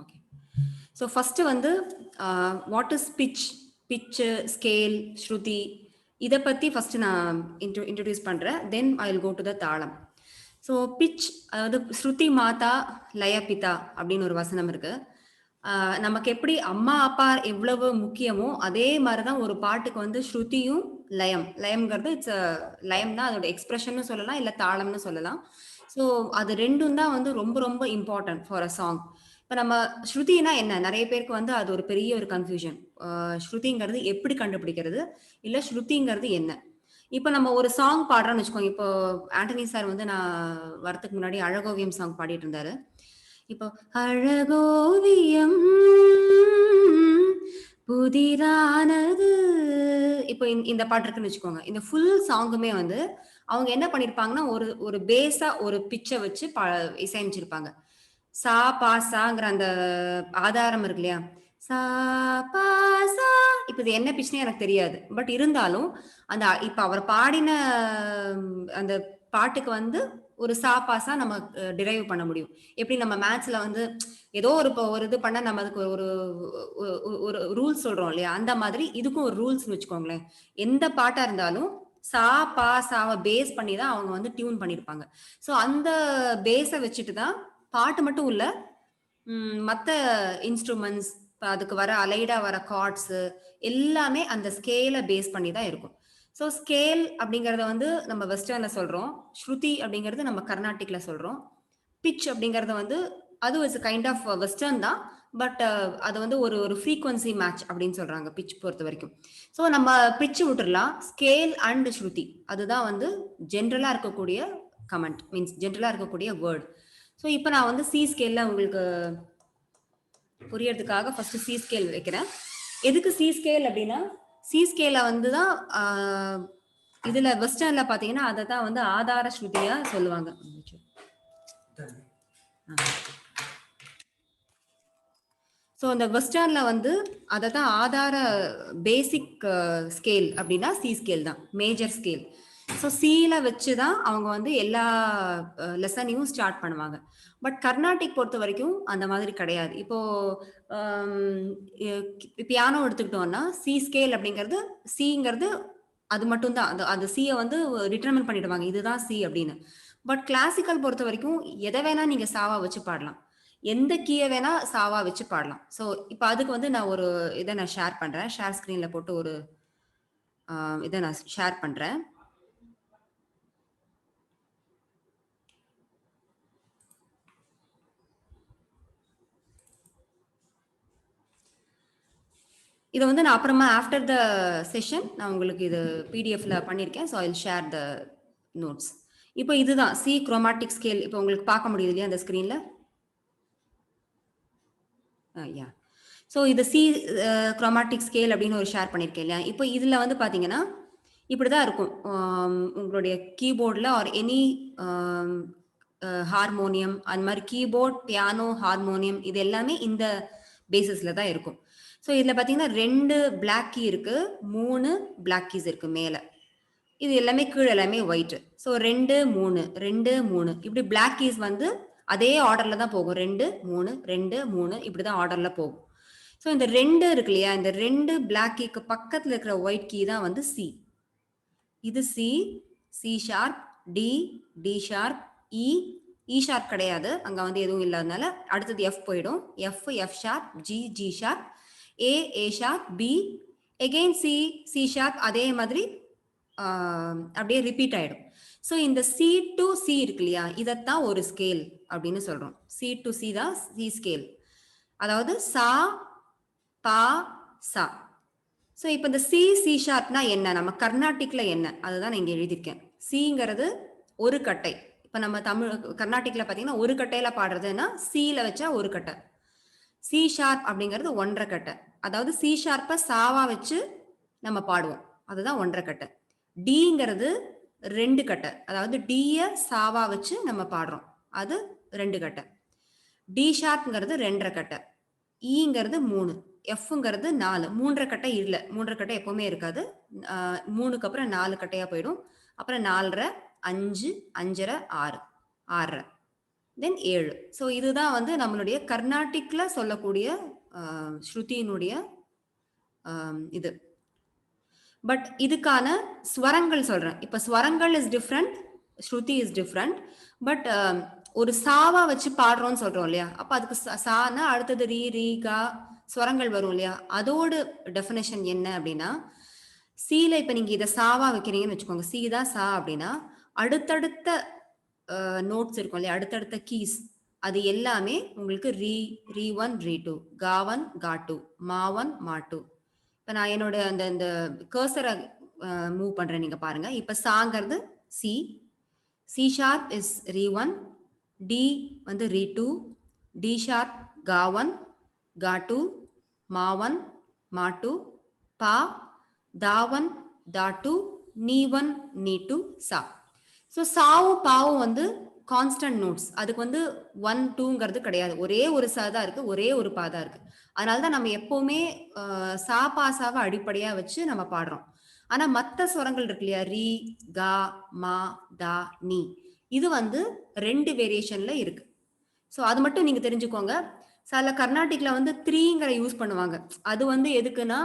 Okay. So first வந்து what is pitch, scale, ஸ்ருதி, இதை பற்றி ஃபர்ஸ்ட் நான் இன்ட்ரடியூஸ் பண்ணுறேன். தென் I will go to the தாளம். ஸோ பிட்ச், அதாவது ஸ்ருதி மாதா லயபிதா அப்படின்னு ஒரு வசனம் இருக்கு. நமக்கு எப்படி அம்மா அப்பா எவ்வளவு முக்கியமோ அதே மாதிரிதான் ஒரு பாட்டுக்கு வந்து ஸ்ருதியும் லயம்ங்கிறது இட்ஸ் லயம் தான் அதோட எக்ஸ்பிரஷன் சொல்லலாம், இல்ல தாளம்னு சொல்லலாம். ஸோ அது ரெண்டும் தான் வந்து ரொம்ப ரொம்ப இம்பார்ட்டன்ட் ஃபார் அ சாங். இப்போ நம்ம ஸ்ருதினா என்ன, நிறைய பேருக்கு வந்து அது ஒரு பெரிய ஒரு கன்ஃபியூஷன். ஸ்ருதிங்கிறது எப்படி கண்டுபிடிக்கிறது, இல்ல ஸ்ருதிங்கிறது என்ன. இப்போ நம்ம ஒரு சாங் பாடுறோம்னு வச்சுக்கோங்க. இப்போ ஆண்டனி சார் வந்து நான் வரத்துக்கு முன்னாடி அழகோவியம் சாங் பாடிட்டு இருந்தாரு. இப்போ அழகோவியம் புதிரானது, இப்போ இந்த பாட்டு இருக்குன்னு வச்சுக்கோங்க. இந்த ஃபுல் சாங்குமே வந்து அவங்க என்ன பண்ணிருப்பாங்கன்னா ஒரு பேஸா ஒரு பிச்சை வச்சு இசையமைச்சிருப்பாங்க. சா பா சாங்கிற அந்த ஆதாரம் இருக்கு இல்லையா, சா பா சா. இப்ப இது என்ன பிச்சுனே எனக்கு தெரியாது. பட் இருந்தாலும் அந்த இப்ப அவர் பாடின அந்த பாட்டுக்கு வந்து ஒரு சா பாசா நம்ம டிரைவ் பண்ண முடியும். எப்படி நம்ம மேத்ஸ்ல வந்து ஏதோ ஒரு இது பண்ண நம்ம அதுக்கு ஒரு ஒரு ரூல்ஸ் சொல்றோம் இல்லையா, அந்த மாதிரி இதுக்கும் ஒரு ரூல்ஸ் வச்சுக்கோங்களேன். எந்த பாட்டா இருந்தாலும் சா பா சாவை பேஸ் பண்ணி தான் அவங்க வந்து டியூன் பண்ணிருப்பாங்க. ஸோ அந்த பேஸை வச்சுட்டு தான் பாட்டு மட்டும் இல்ல, மற்ற இன்ஸ்ட்ருமெண்ட்ஸ், அதுக்கு வர அலைடா வர கார்ட்ஸ் எல்லாமே அந்த ஸ்கேலை பேஸ் பண்ணி தான் இருக்கும். ஸோ ஸ்கேல் அப்படிங்கறத வந்து நம்ம வெஸ்டர்ன்ல சொல்றோம், ஸ்ருதி அப்படிங்கிறது நம்ம கர்நாடிக்ல சொல்றோம், பிச் அப்படிங்கறத வந்து அது இஸ் கைண்ட் ஆஃப் வெஸ்டர்ன் தான். பட் அது வந்து ஒரு ஃப்ரீக்வன்சி மேட்ச் அப்படின்னு சொல்றாங்க பிச் பொறுத்த வரைக்கும். ஸோ நம்ம பிச் விட்டுறலாம், ஸ்கேல் அண்ட் ஸ்ருதி அதுதான் வந்து ஜென்ரலா இருக்கக்கூடிய கமெண்ட், மீன்ஸ் ஜென்ரலா இருக்கக்கூடிய வேர்ட். ஸோ இப்போ நான் வந்து சி ஸ்கேல்ல உங்களுக்கு புரியறதுக்காக ஃபர்ஸ்ட் சி ஸ்கேல் வைக்கிறேன். எதுக்கு சி ஸ்கேல் அப்படின்னா, சி ஸ்கேல வந்து தான் இதுல வெஸ்டர்ன்ல பாத்தீங்கன்னா அதை தான் வந்து ஆதார ஸ்ருதியா சொல்லுவாங்க. ஸோ அந்த வெஸ்டர்ன்ல வந்து அதை தான் ஆதார பேசிக் ஸ்கேல் அப்படின்னா சி ஸ்கேல் தான் மேஜர் ஸ்கேல். ஸோ சியில வச்சு தான் அவங்க வந்து எல்லா லெசனையும் ஸ்டார்ட் பண்ணுவாங்க. பட் கர்நாடிக் பொறுத்த வரைக்கும் அந்த மாதிரி கிடையாது. இப்போ பியானோ எடுத்துக்கிட்டோம்னா சி ஸ்கேல் அப்படிங்கிறது, சிங்கிறது அது மட்டும் தான், அந்த சியை வந்து டிட்டர்மின் பண்ணிடுவாங்க, இதுதான் சி அப்படின்னு. பட் கிளாசிக்கல் பொறுத்த வரைக்கும் எதை வேணா நீங்க சாவா வச்சு பாடலாம், எந்த கீயை வேணா சாவா வச்சு பாடலாம். ஸோ இப்போ அதுக்கு வந்து நான் ஒரு இதை நான் ஷேர் பண்றேன், ஷேர் ஸ்கிரீன்ல போட்டு ஒரு இதை நான் ஷேர் பண்றேன். இதை வந்து நான் அப்புறமா ஆஃப்டர் த செஷன் நான் உங்களுக்கு இது பிடிஎஃப்ல பண்ணியிருக்கேன். So I will share the notes. இப்போ இதுதான் சி குரோமாட்டிக் ஸ்கேல். இப்போ உங்களுக்கு பார்க்க முடியுது இல்லையா அந்த ஸ்க்ரீனில்? யா. ஸோ இது சி குரோமாட்டிக் ஸ்கேல் அப்படின்னு ஒரு ஷேர் பண்ணியிருக்கேன் இல்லையா. இப்போ இதில் வந்து பார்த்தீங்கன்னா இப்படி தான் இருக்கும். உங்களுடைய கீபோர்டில் ஆர் எனி ஹார்மோனியம், அந்த மாதிரி கீபோர்ட், பியானோ, ஹார்மோனியம் இது எல்லாமே இந்த பேசிஸில் தான் இருக்கும். ஸோ இதில் பார்த்தீங்கன்னா 2 பிளாக் கீ இருக்கு, 3 பிளாக் கீஸ் இருக்கு மேலே. இது எல்லாமே கீழே எல்லாமே ஒயிட். ஸோ 2 3 2 3 இப்படி பிளாக் கீஸ் வந்து அதே ஆர்டர்ல தான் போகும். 2 3 2 3 இப்படிதான் ஆர்டர்ல போகும். ஸோ இந்த 2 இருக்கு இல்லையா, இந்த 2 பிளாக் கீக்கு பக்கத்துல இருக்கிற ஒயிட் கீ தான் வந்து சி. இது C, C sharp, D, D sharp, E, E sharp கிடையாது, அங்க வந்து எதுவும் இல்லாதனால அடுத்தது எஃப் போயிடும். F, F sharp, G, G sharp, A, A sharp, B, again C, C sharp, அதே மாதிரி அப்படியே ரிப்பீட் ஆயிடும். ஸோ இந்த சி டு சி இருக்கு இல்லையா, இதைத்தான் ஒரு ஸ்கேல் அப்படின்னு சொல்றோம். சி டு சி தான் சி ஸ்கேல். அதாவது சா பா சா. ஸோ இப்போ இந்த சி, சி ஷார்ப்னா என்ன, நம்ம கர்நாடிக்ல என்ன, அதுதான் நான் இங்கே எழுதியிருக்கேன். சிங்கிறது ஒரு கட்டை. இப்போ நம்ம தமிழ் கர்நாடிக்ல பார்த்தீங்கன்னா ஒரு கட்டையில பாடுறதுன்னா சியில வச்சா ஒரு கட்டை. சி ஷார்ப் அப்படிங்கிறது 1.5 கட்டை. அதாவது சி ஷார்ப்பை சாவா வச்சு நம்ம பாடுவோம், அதுதான் 1.5 கட்டை. டிங்கிறது 2 கட்டை, அதாவது டிய சாவா வச்சு நம்ம பாடுறோம், அது 2 கட்டை. டி ஷார்ப்ங்கிறது 2.5 கட்டை. ஈங்கிறது 3, எஃப்ங்கிறது 4. 3.5 கட்டை இல்லை, 3.5 கட்டை எப்பவுமே இருக்காது. 3க்கு அப்புறம் 4 கட்டையா போயிடும். அப்புறம் 4.5, 5, 5.5, 6, 6.5. தென் 7. ஸோ இதுதான் வந்து நம்மளுடைய கர்நாடிக்ல சொல்லக்கூடிய ஸ்ருதியினுடைய இது. பட் இதுக்கான ஸ்வரங்கள் சொல்றேன். இப்ப ஸ்வரங்கள் இஸ் டிஃப்ரெண்ட், ஸ்ருதி இஸ் டிஃப்ரெண்ட். பட் ஒரு சாவா வச்சு பாடுறோம்னு சொல்றோம் இல்லையா? அப்ப அதுக்கு சானா அடுத்தது ரீ, ரீ, கா ஸ்வரங்கள் வரும் இல்லையா? அதோட டெஃபினேஷன் என்ன அப்படின்னா, சீல இப்ப நீங்க இத சாவா வைக்கிறீங்கன்னு வச்சுக்கோங்க. சி தான் சா அப்படின்னா, அடுத்தடுத்த நோட்ஸ் இருக்கும் இல்லையா? அடுத்தடுத்த கீஸ் அது எல்லாமே உங்களுக்கு ரீ, ரீ 1, ரீ 2, கா 1, கா 2, மா 1, மா 2. இப்ப நான் என்னோட அந்த இந்த கர்சரை மூவ் பண்றேன் நீங்க பாருங்க. இப்ப சாங்கிறது சி, சி ஷார்ப் இஸ் ரீ 1, டி வந்து ரீ 2, டி ஷார்ப் கா 1, கா 2, மா 1, மா 2, பா, தா 1, தா 2, நீ 1, நீ 2, சா. ஸோ சாவும் பாவும் வந்து கான்ஸ்டன்ட் நோட்ஸ். அதுக்கு வந்து 1, 2ங்கிறது கிடையாது. ஒரே ஒரு சா தான் இருக்கு, ஒரே ஒரு பா தான் இருக்கு. அதனால தான் நம்ம எப்பவுமே சா பாசாவை அடிப்படையா வச்சு நம்ம பாடுறோம். ஆனா மத்த ஸ்வரங்கள் இருக்கு இல்லையா? ரீ, கா, மா, தா, நீ. இது வந்து 2 வேரியேஷன்ல இருக்கு. ஸோ அது மட்டும் நீங்க தெரிஞ்சுக்கோங்க. சில கர்நாடிக்ல வந்து 3ங்கிற யூஸ் பண்ணுவாங்க. அது வந்து எதுக்குன்னா,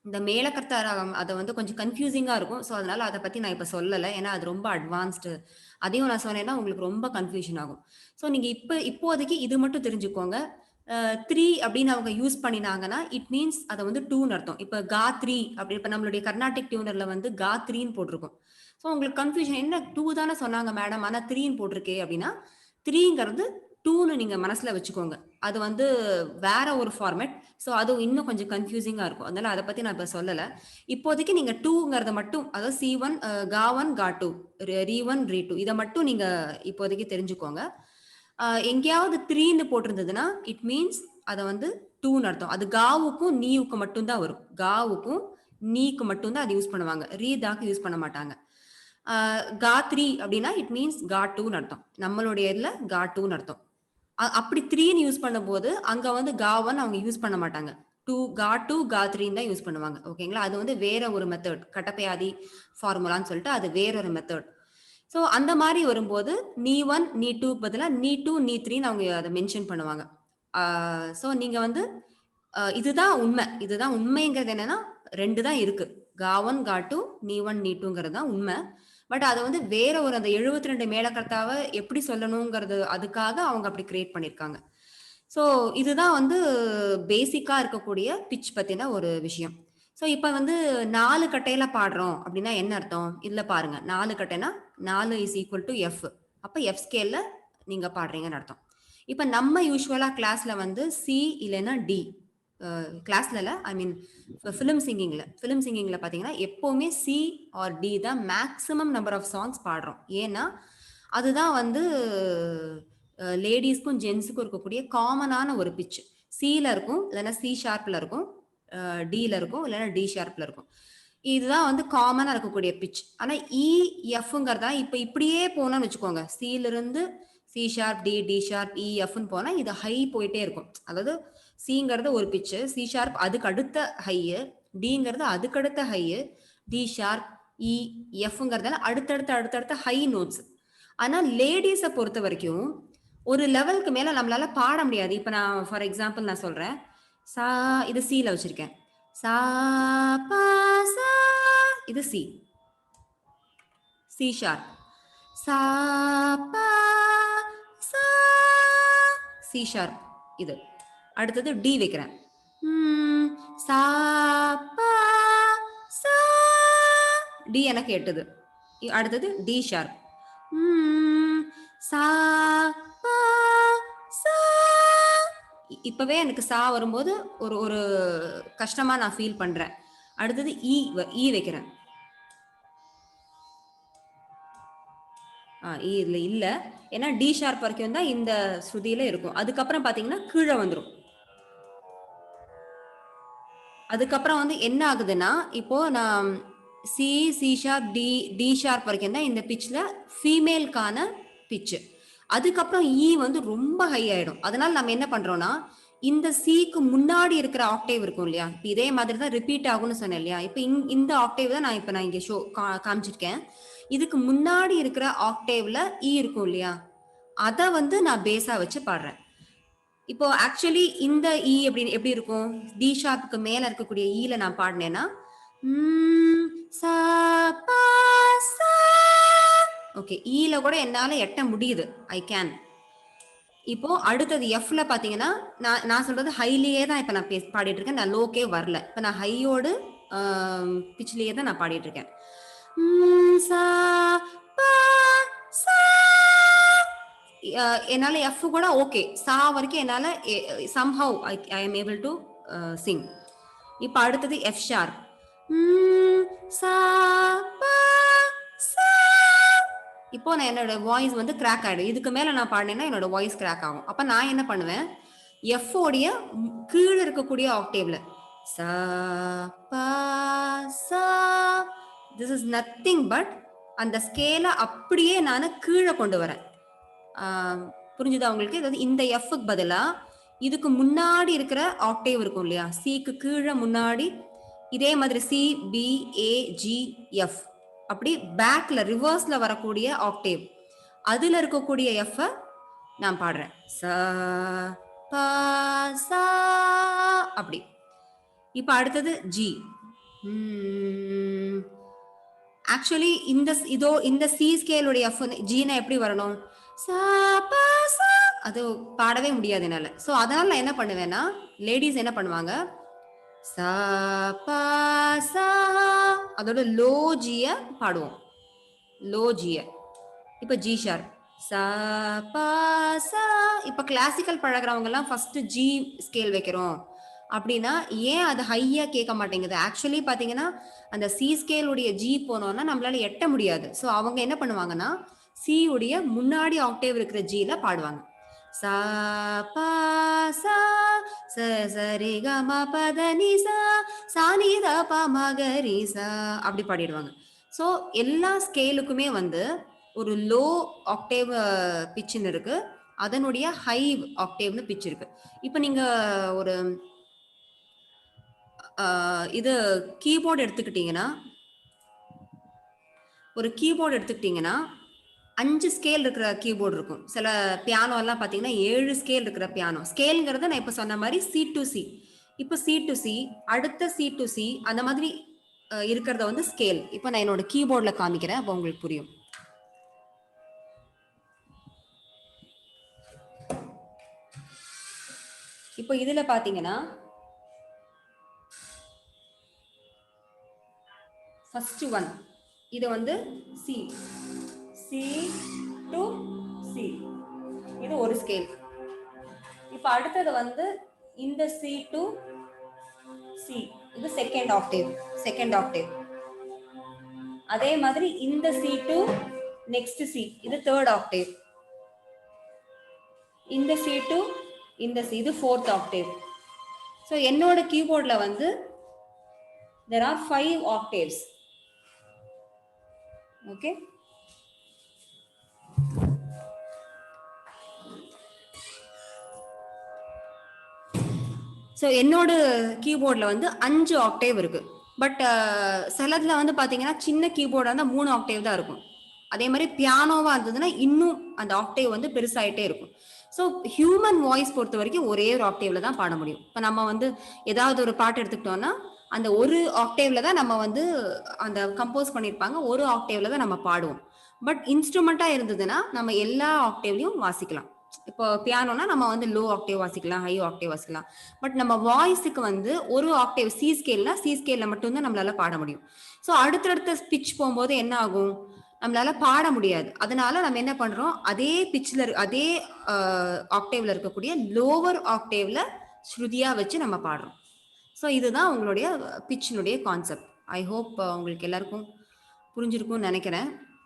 இந்த மேலக்கர்த்தா ராகம் அது வந்து கொஞ்சம் கன்ஃப்யூசிங்கா இருக்கும். ஸோ அதனால அத பத்தி நான் இப்ப சொல்லல. ஏன்னா அது ரொம்ப அட்வான்ஸ்டு. அதையும் நான் சொன்னேன்னா உங்களுக்கு ரொம்ப கன்ஃப்யூஷன் ஆகும். ஸோ நீங்க இப்போதைக்கு இது மட்டும் தெரிஞ்சுக்கோங்க. 3 அப்படின்னு அவங்க யூஸ் பண்ணினாங்கன்னா, இட் மீன்ஸ் அத வந்து 2ன்னு அர்த்தம். இப்ப கா 3 அப்படி இப்ப நம்மளுடைய கர்நாடிக் டியூனர்ல வந்து கா 3ன்னு போட்டிருக்கும். ஸோ உங்களுக்கு கன்ஃப்யூஷன் என்ன 2 தானே சொன்னாங்க மேடம். ஆனா 3ன்னு போட்டிருக்கே அப்படின்னா, 3ங்கிறது 2ன்னு நீங்க மனசுல வச்சுக்கோங்க. அது வந்து வேற ஒரு ஃபார்மேட். ஸோ அது இன்னும் கொஞ்சம் கன்ஃப்யூசிங்கா இருக்கும். அதனால அத பத்தி நான் இப்ப சொல்லல. இப்போதைக்கு நீங்க 2ங்கிறத மட்டும் அதாவது சி1 கா 1 கா 2 ரீ 1 ரீ 2 இத மட்டும் நீங்க இப்போதைக்கு தெரிஞ்சுக்கோங்க. எங்கேயாவது 3ன்னு போட்டிருந்ததுன்னா, இட் மீன்ஸ் அத வந்து 2ன்னு அர்த்தம். அது காவுக்கும், நீவுக்கும் மட்டும் தான் வரும். காவுக்கும், நீக்கு மட்டும் தான் அது யூஸ் பண்ணுவாங்க. ரீ, தாக்கு யூஸ் பண்ண மாட்டாங்க. கா 3 அப்படின்னா இட் மீன்ஸ் கா 2ன்னு அர்த்தம். நம்மளுடைய இதுல கா 2ன்னு அர்த்தம். அப்படி 3ன்னு யூஸ் பண்ணும்போது, அங்க வந்து கா 1 அவங்க யூஸ் பண்ண மாட்டாங்க. 2 கா 2, கா 3ன்னு தான் யூஸ் பண்ணுவாங்க. ஓகேங்களா? அது வந்து வேற ஒரு மெத்தட். கட்டப்பயாதி ஃபார்முலான்னு சொல்லிட்டு அது வேற ஒரு மெத்தட். ஸோ அந்த மாரி வரும்போது, நீ 1, நீ 2க்கு பதிலா நீ 2, நீ 3ன்னு அவங்க அத மென்ஷன் பண்ணுவாங்க. ஸோ நீங்க வந்து இதுதான் உண்மை. இதுதான் உண்மைங்கிறது என்னன்னா, 2 தான் இருக்கு. கா 1, கா 2, நீ 1, நீ 2ங்கிறது தான் உண்மை. பட் அத வந்து வேற ஒரு அந்த 72 மேளகர்த்தாவ எப்படி சொல்லணுங்கிறது அதுக்காக அவங்க அப்படி கிரியேட் பண்ணியிருக்காங்க. ஸோ இதுதான் வந்து பேசிக்கா இருக்கக்கூடிய பிட்ச் பத்தின ஒரு விஷயம். ஸோ இப்ப வந்து 4 கட்டையில பாடுறோம் அப்படின்னா என்ன அர்த்தம்? இதுல பாருங்க. 4 கட்டைனா 4 இஸ் ஈக்குவல் டு எஃப். அப்ப எஃப் ஸ்கேல்ல நீங்க பாடுறீங்கன்னு அர்த்தம். இப்ப நம்ம யூசுவலா கிளாஸ்ல வந்து சி இல்லைன்னா டி. கிளாஸ்ல இல்ல. ஐ மீன் ஃபிலிம் சிங்கிங்ல பார்த்தீங்கன்னா, எப்பவுமே சி ஆர் டி தான் மேக்ஸிமம் நம்பர் ஆஃப் சாங்ஸ் பாடுறோம். ஏன்னா, அதுதான் வந்து லேடீஸ்க்கும், ஜென்ட்ஸுக்கும் இருக்கக்கூடிய காமனான ஒரு பிட்ச். சில இருக்கும், இல்லைன்னா சி ஷார்ப்ல இருக்கும், டில இருக்கும், இல்லைன்னா டி ஷார்ப்ல இருக்கும். இதுதான் வந்து காமனா இருக்கக்கூடிய பிட்ச். ஆனா இ, எஃப்ங்கிறதா இப்ப இப்படியே போனோம்னு வச்சுக்கோங்க. சில இருந்து C sharp, D, D sharp, E, எஃப்ன்னு போனா இது ஹை போயிட்டே இருக்கும். அதாவது சிங்கிறது ஒரு பிட்ச், சி ஷார்ப் அதுக்கு அடுத்த ஹையு, டிங்கிறது அதுக்கு அடுத்த ஹையு, டி ஷார்ப், இ, எஃப்ங்கிறதெல்லாம் அடுத்தடுத்த ஹை நோட்ஸ். ஆனா லேடீஸ பொறுத்த வரைக்கும் ஒரு லெவலுக்கு மேல நம்மளால பாட முடியாது. இப்ப நான் ஃபார் எக்ஸாம்பிள் நான் சொல்றேன். சா இது சில வச்சிருக்கேன். சா பா சா இது சி. C sharp. சா பா சா சி ஷார்ப் இது. அடுத்தது டி வைக்கிறேன். சா பா சா டி எனக்கு எட்டுது. அடுத்தது டி ஷார்ப். சா பா சா இப்பவே எனக்கு சா வரும்போது ஒரு ஒரு கஷ்டமா நான் ஃபீல் பண்றேன். அடுத்தது இ வைக்கிறேன். இதுல இல்ல. ஏன்னா டி ஷார்ப் வரைக்கும் தான் இந்த ஸ்ருதியில இருக்கும். அதுக்கப்புறம் பாத்தீங்கன்னா கீழே வந்துரும். அதுக்கப்புறம் வந்து என்ன ஆகுதுன்னா, இப்போ நான் C, C sharp, D, D sharp வரைக்கும் தான் இந்த பிட்ச்ல ஃபீமேல்க்கான பிட்ச். அதுக்கப்புறம் இ வந்து ரொம்ப ஹை ஆயிடும். அதனால நம்ம என்ன பண்றோம்னா, இந்த சிக்கு முன்னாடி இருக்கிற ஆக்டேவ் இருக்கும் இல்லையா? இப்ப இதே மாதிரி தான் ரிப்பீட் ஆகும்னு சொன்னேன் இல்லையா? இப்ப இந்த ஆக்டேவ் தான் நான் இங்க காமிச்சிருக்கேன். இதுக்கு முன்னாடி இருக்கிற ஆக்டேவ்ல இ இருக்கும் இல்லையா? அத வந்து நான் பேஸா வச்சு பாடுறேன். இப்போ ஆக்சுவலி இந்த ஈ எப்படி இருக்கும்? டி ஷார்ப்க்கு மேல இருக்கக்கூடிய ஈல நான் பாடுனேன்னா, ம், சா, பா, சா. ஓகே. ஈல கூட என்னால எட்ட முடியுது. I can. இப்போ அடுத்தது எஃப்ல பாத்தீங்கன்னா, நான் சொல்றது ஹைலயே தான் இப்ப நான் பாடிட்டு இருக்கேன். நான் லோக்கே வரல. இப்ப நான் ஹையோடு பிச்லயே தான் நான் பாடிட்டு இருக்கேன். சா, பா, சா. என்னால எஃப் கூட ஓகே. சா வரைக்கும் என்னால somehow I am able to sing. இப்ப அடுத்தது எஃப் ஷார்ப். சா, பா, சா. இப்போ நான் என்னோட வாய்ஸ் வந்து கிராக் ஆயிடும். இதுக்கு மேல நான் பாடினேன்னா என்னோட வாய்ஸ் கிராக் ஆகும். அப்ப நான் என்ன பண்ணுவேன், எஃப் உடைய கீழே இருக்கக்கூடிய ஆக்டேவ்ல சா, பா, சா. திஸ் இஸ் நத்திங் பட் அந்த ஸ்கேல அப்படியே நான் கீழே கொண்டு வரேன். புரிஞ்சுதா உங்களுக்கு? அதாவது இந்த எஃப்க்கு பதிலா இதுக்கு முன்னாடி இருக்கிற ஆக்டேவ் இருக்கும் இல்லையா, சிக்கு கீழே முன்னாடி இதே மாதிரி சி, பி, ஏ, ஜி, எஃப் அப்படி பேக்ல ரிவர்ஸ்ல வரக்கூடிய ஆக்டேவ் அதுல இருக்கக்கூடிய எஃப் நான் பாடுறேன். சா, பா, சா அப்படி. இப்ப அடுத்தது ஜி. ஆக்சுவலி இந்த சி ஸ்கேலுடைய எஃப் ஜீனா எப்படி வரணும்? சா, பா, சா. அது பாடவே முடியாது என்னால. ஸோ அதனால நான் என்ன பண்ணுவேன்னா, லேடிஸ் என்ன பண்ணுவாங்க, சா, பா, சா அதோட லோ ஜிய பாடுவோம். லோ ஜிய. இப்ப ஜி ஷார்ப். சா, பா, சா. இப்ப கிளாசிக்கல் பழகிறவங்க எல்லாம் ஃபர்ஸ்ட் ஜி ஸ்கேல் வைக்கிறோம் அப்படின்னா ஏன் அது ஹையா கேட்க மாட்டேங்குது? ஆக்சுவலி பாத்தீங்கன்னா அந்த சி ஸ்கேல் உடைய ஜி போனோம்னா நம்மளால எட்ட முடியாது. ஸோ அவங்க என்ன பண்ணுவாங்கன்னா சி உடைய முன்னாடி ஆக்டேவ் இருக்கிற ஜில பாடுவாங்க. சா, பா, சா, ச, சரி, க, ம, ப, த, நி, சா, சா, நி, த, ப, ம, க, ரி, சா அப்படி பாடிடுவாங்க. ஸோ எல்லா ஸ்கேலுக்குமே வந்து ஒரு லோ ஆக்டேவ் பிச்சுன்னு இருக்கு, அதனுடைய ஹை ஆக்டேவ்னு பிச் இருக்கு. இப்போ நீங்க ஒரு இது கீபோர்டு எடுத்துக்கிட்டீங்கன்னா, ஒரு கீபோர்டு எடுத்துக்கிட்டீங்கன்னா 5 ஸ்கேல் இருக்கிற கீபோர்டு இருக்கும். சில பியானோ எல்லாம் பார்த்தீங்கன்னா 7 ஸ்கேல் இருக்கிற பியானோ. ஸ்கேல்ங்கிறத நான் இப்ப சொன்ன மாரி சி டு சி. இப்ப சி டு சி, அடுத்த சி டு சி அந்த மாதிரி இருக்கிறத வந்து ஸ்கேல். இப்ப நான் என்னோட கீபோர்ட்ல காமிக்கிறேன். அப்போ உங்களுக்கு புரியும். இப்போ இதுல பாத்தீங்கன்னா ஃபர்ஸ்ட் ஒன் இது வந்து சி, சி டு சி, இது ஒரு ஸ்கேல். இப்ப அடுத்தது வந்து இந்த சி டு சி, இது செகண்ட் ஆக்டேவ். Second Octave. அதே மாதிரி இந்த சி டு நெக்ஸ்ட் சி, இது தேர்ட் ஆக்டேவ். இந்த சி டு இந்த சி, இது ஃபோர்த் ஆக்டேவ். ஸோ என்னோட கீபோர்ட்ல வந்து there are 5 octaves. Okay. So என்னோட கீபோர்டில் வந்து 5 ஆக்டேவ் இருக்கு. பட் சிலதுல வந்து பார்த்தீங்கன்னா சின்ன கீபோர்டாக இருந்தால் 3 ஆக்டேவ் தான் இருக்கும். அதே மாதிரி பியானோவாக இருந்ததுன்னா இன்னும் அந்த ஆக்டேவ் வந்து பெருசாயிட்டே இருக்கும். ஸோ ஹியூமன் வாய்ஸ் பொறுத்த வரைக்கும் ஒரே ஒரு ஆக்டேவ்ல தான் பாட முடியும். இப்போ நம்ம வந்து ஏதாவது ஒரு பாட்டு எடுத்துக்கிட்டோம்னா அந்த ஒரு ஆக்டேவ்ல தான் நம்ம வந்து அந்த கம்போஸ் பண்ணியிருப்பாங்க, ஒரு ஆக்டேவ்ல தான் நம்ம பாடுவோம். பட் இன்ஸ்ட்ருமெண்டா இருந்ததுன்னா நம்ம எல்லா ஆக்டேவ்லையும் வாசிக்கலாம். இப்போ பியானோனா நம்ம வந்து லோ ஆக்டேவ் வாசிக்கலாம், ஹை ஆக்டேவ் வாசிக்கலாம். பட் நம்ம வாய்ஸுக்கு வந்து ஒரு ஆக்டேவ் சி ஸ்கேல்னா சி ஸ்கேல்ல மட்டும்தான் நம்மளால பாட முடியும். ஸோ அடுத்தடுத்த பிச் போகும்போது என்ன ஆகும், நம்மளால பாட முடியாது. அதனால நம்ம என்ன பண்றோம், அதே பிச்சில் அதே ஆக்டேவ்ல இருக்கக்கூடிய லோவர் ஆக்டேவ்ல ஸ்ருதியா வச்சு நம்ம பாடுறோம். ஸோ இதுதான் உங்களுடைய பிச்சினுடைய கான்செப்ட். ஐ ஹோப் உங்களுக்கு எல்லாருக்கும் புரிஞ்சிருக்கும்னு நினைக்கிறேன்.